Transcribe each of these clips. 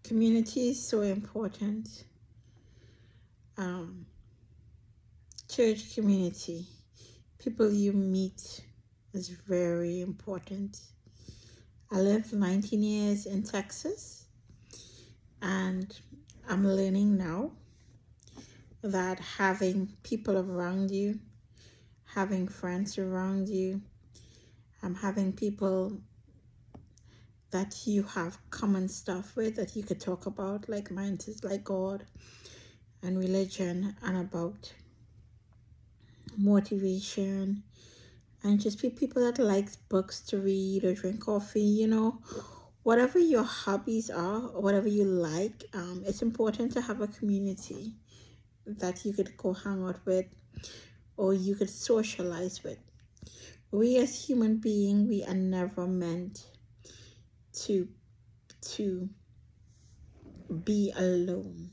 Community is so important. Um, Church community, people you meet is very important. I lived 19 years in Texas, and I'm learning now that having people around you, having friends around you, having people that you have common stuff with that you could talk about, like mine is like God and religion, and about motivation, and just be people that likes books to read or drink coffee, whatever your hobbies are or whatever you like. It's important to have a community that you could go hang out with or you could socialize with. We as human beings, we are never meant to to be alone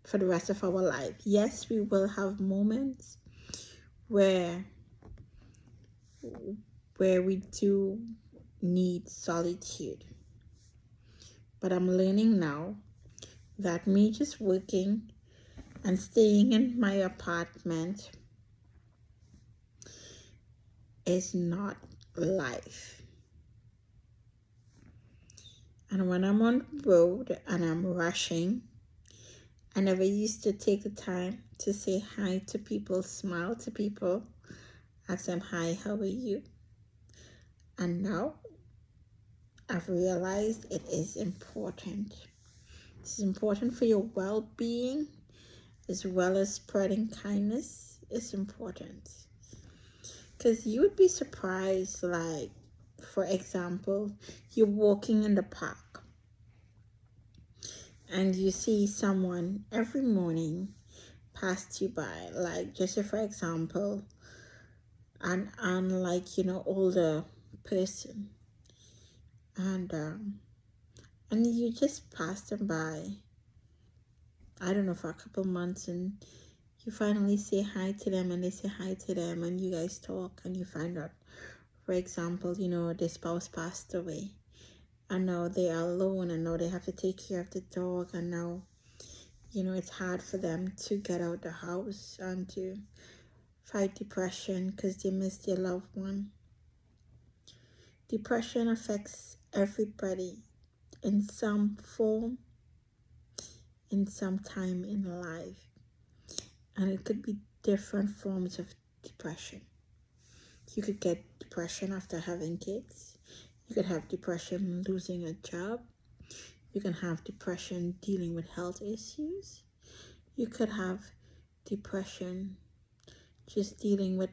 for the rest of our life. Yes, we will have moments where we do need solitude. But I'm learning now that me just working and staying in my apartment is not life. And when I'm on the road and I'm rushing, I never used to take the time to say hi to people, smile to people, ask them, hi, how are you? And now I've realized it is important. It's important for your well-being as well as spreading kindness. It's important. Because you would be surprised, like, for example, you're walking in the park and you see someone every morning passed you by, like, just say, for example, an like, older person, and you just pass them by, I don't know, for a couple months, and you finally say hi to them and they say hi to them and you guys talk and you find out, for example, their spouse passed away and now they are alone and now they have to take care of the dog, and now it's hard for them to get out the house and to fight depression because they miss their loved one. Depression affects everybody in some form, in some time in life, and it could be different forms of depression. You could get depression after having kids. You could have depression losing a job. You can have depression dealing with health issues. You could have depression just dealing with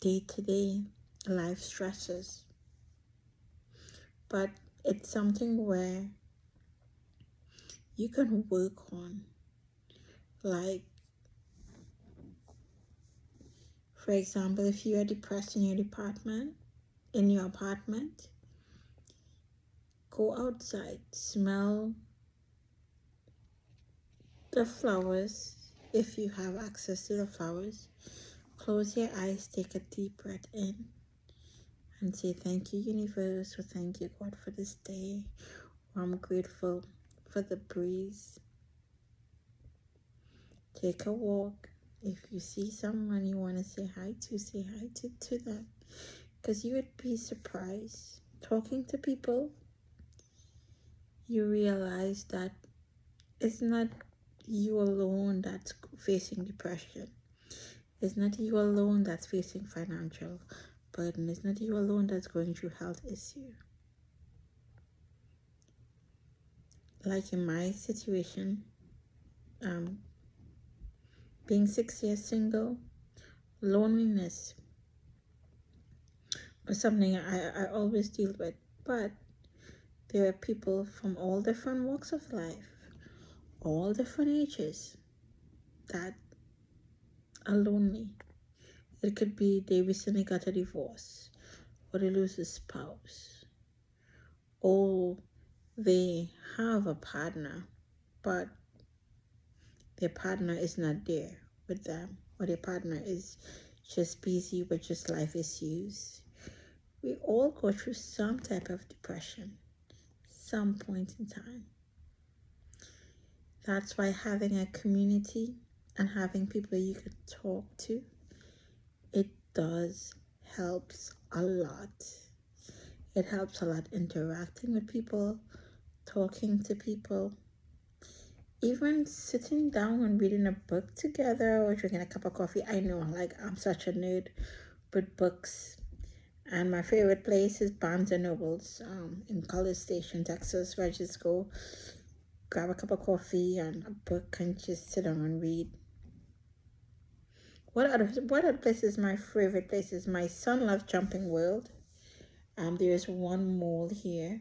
day-to-day life stresses. But it's something where you can work on. Like, for example, if you are depressed in your apartment, go outside, smell the flowers if you have access to the flowers. Close your eyes, take a deep breath in, and say, thank you, universe, or thank you, God, for this day. Or I'm grateful for the breeze. Take a walk. If you see someone you want to say hi to, say hi to them. Because you would be surprised. Talking to people, you realize that it's not you alone that's facing depression. It's not you alone that's facing financial burden. It's not you alone that's going through health issue. Like in my situation, being 6 years single, loneliness was something I always deal with. But there are people from all different walks of life, all different ages, that are lonely. It could be they recently got a divorce, or they lose a spouse, or they have a partner, but their partner is not there with them, or their partner is just busy with just life issues. We all go through some type of depression, some point in time. That's why having a community and having people you could talk to, it does helps a lot. It helps a lot interacting with people, talking to people, even sitting down and reading a book together or drinking a cup of coffee. I know, like, I'm such a nerd with books. And my favorite place is Barnes and Nobles in College Station, Texas, where I just go grab a cup of coffee and a book and just sit down and read. What other place is my favorite places? My son loves Jumping World. There's one mall here.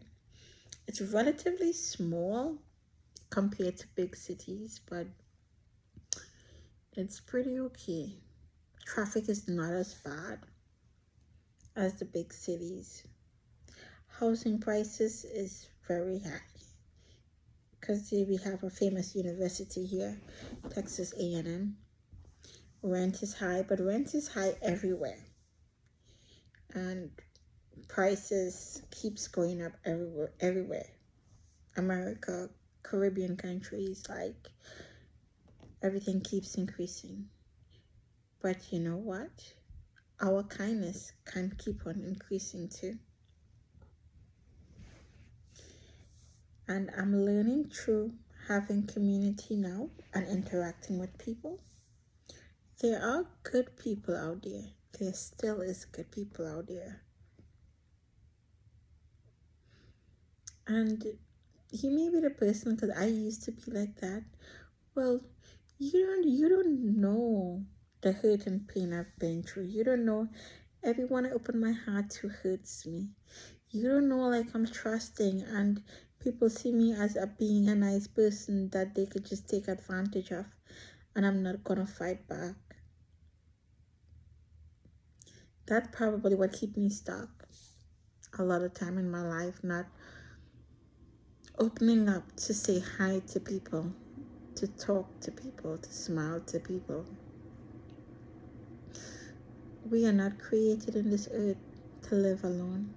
It's relatively small compared to big cities, but it's pretty okay. Traffic is not as bad as the big cities. Housing prices is very high because we have a famous university here, Texas A&M. Rent is high, but rent is high everywhere. And prices keeps going up everywhere. America, Caribbean countries, like everything keeps increasing. But you know what? Our kindness can keep on increasing too. And I'm learning through having community now and interacting with people. There are good people out there. There still is good people out there. And you may be the person, because I used to be like that. Well, you don't know the hurt and pain I've been through. You don't know everyone I open my heart to hurts me. You don't know, like, I'm trusting and people see me as being a nice person that they could just take advantage of, and I'm not gonna fight back. That's probably what keeps me stuck a lot of time in my life, not opening up to say hi to people, to talk to people, to smile to people. We are not created in this earth to live alone.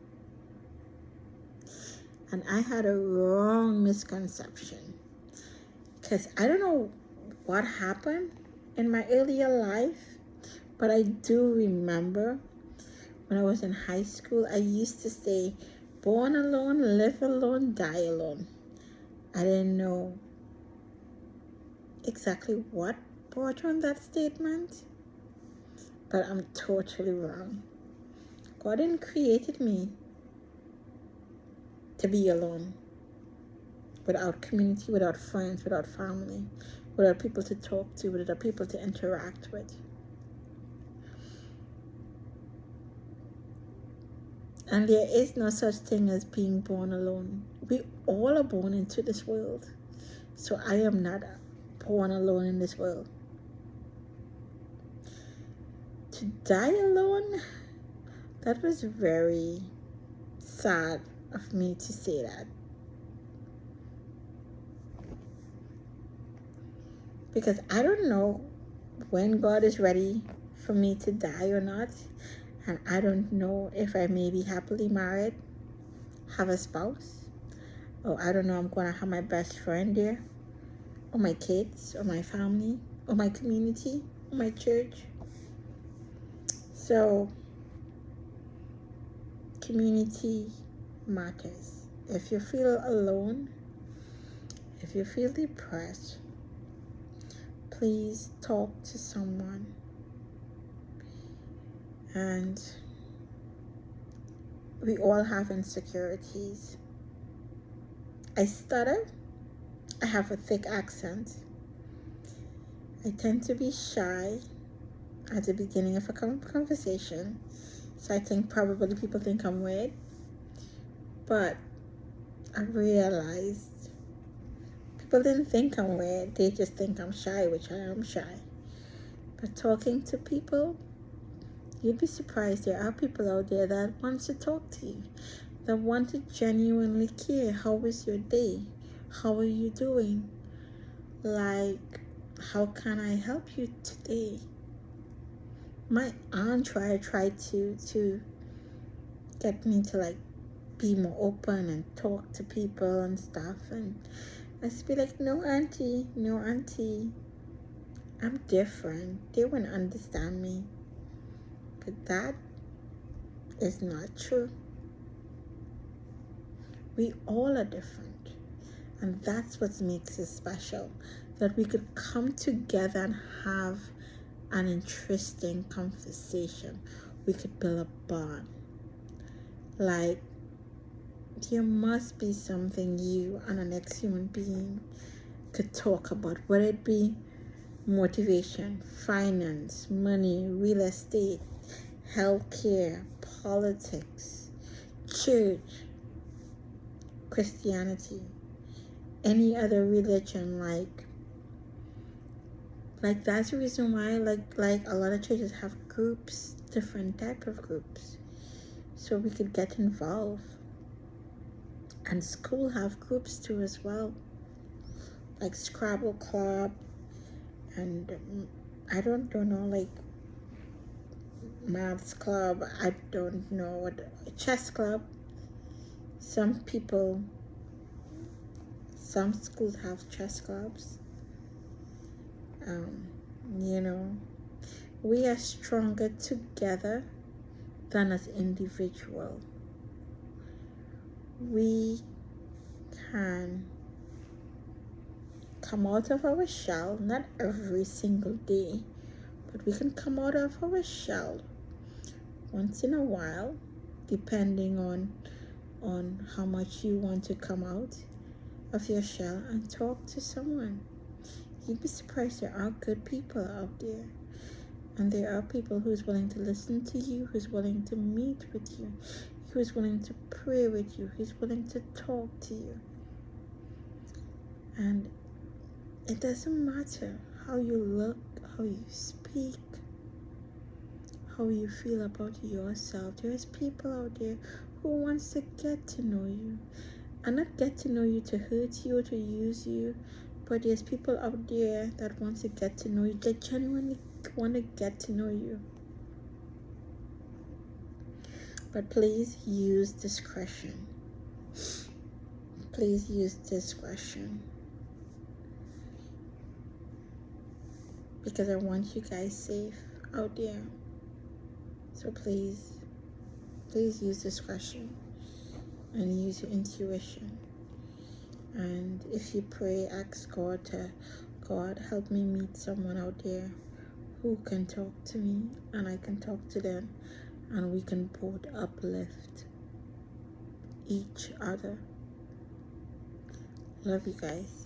And I had a wrong misconception, because I don't know what happened in my earlier life, but I do remember when I was in high school, I used to say, born alone, live alone, die alone. I didn't know exactly what brought on that statement, but I'm totally wrong. God didn't created me to be alone, without community, without friends, without family, without people to talk to, without people to interact with. And there is no such thing as being born alone. We all are born into this world. So I am not born alone in this world. To die alone, that was very sad of me to say that. Because I don't know when God is ready for me to die or not. And I don't know if I may be happily married, have a spouse, or I don't know, I'm going to have my best friend there, or my kids, or my family, or my community, or my church. So, community matters. If you feel alone, if you feel depressed, please talk to someone. And we all have insecurities. I stutter. I have a thick accent. I tend to be shy at the beginning of a conversation. So I think probably people think I'm weird. But I realized people didn't think I'm weird. They just think I'm shy, which I am shy. But talking to people, you'd be surprised. There are people out there that want to talk to you, that want to genuinely care. How was your day? How are you doing? Like, how can I help you today? My aunt tried to get me to, like, be more open and talk to people and stuff. And I just be like, no, auntie, no, auntie, I'm different. They wouldn't understand me. But that is not true. We all are different. And that's what makes it special. That we could come together and have an interesting conversation. We could build a bond. Like, there must be something you and the next human being could talk about, whether it be motivation, finance, money, real estate, healthcare, politics, church, Christianity, any other religion. Like that's the reason why like a lot of churches have groups, different type of groups, so we could get involved. And school have groups too as well, like Scrabble Club, and I don't know, like maths club, I don't know what, chess club. Some schools have chess clubs. You know, we are stronger together than as individual. We can come out of our shell, not every single day, but we can come out of our shell once in a while, depending on how much you want to come out of your shell and talk to someone. You'd be surprised, there are good people out there. And there are people who's willing to listen to you, who's willing to meet with you, who's willing to pray with you, who's willing to talk to you. And it doesn't matter how you look, how you speak, how you feel about yourself. There's people out there who wants to get to know you. And not get to know you to hurt you or to use you, but there's people out there that want to get to know you, that genuinely want to get to know you. But please use discretion. Please use discretion. Because I want you guys safe out there. So please use discretion and use your intuition. And if you pray, ask God help me meet someone out there who can talk to me and I can talk to them, and we can both uplift each other. Love you guys.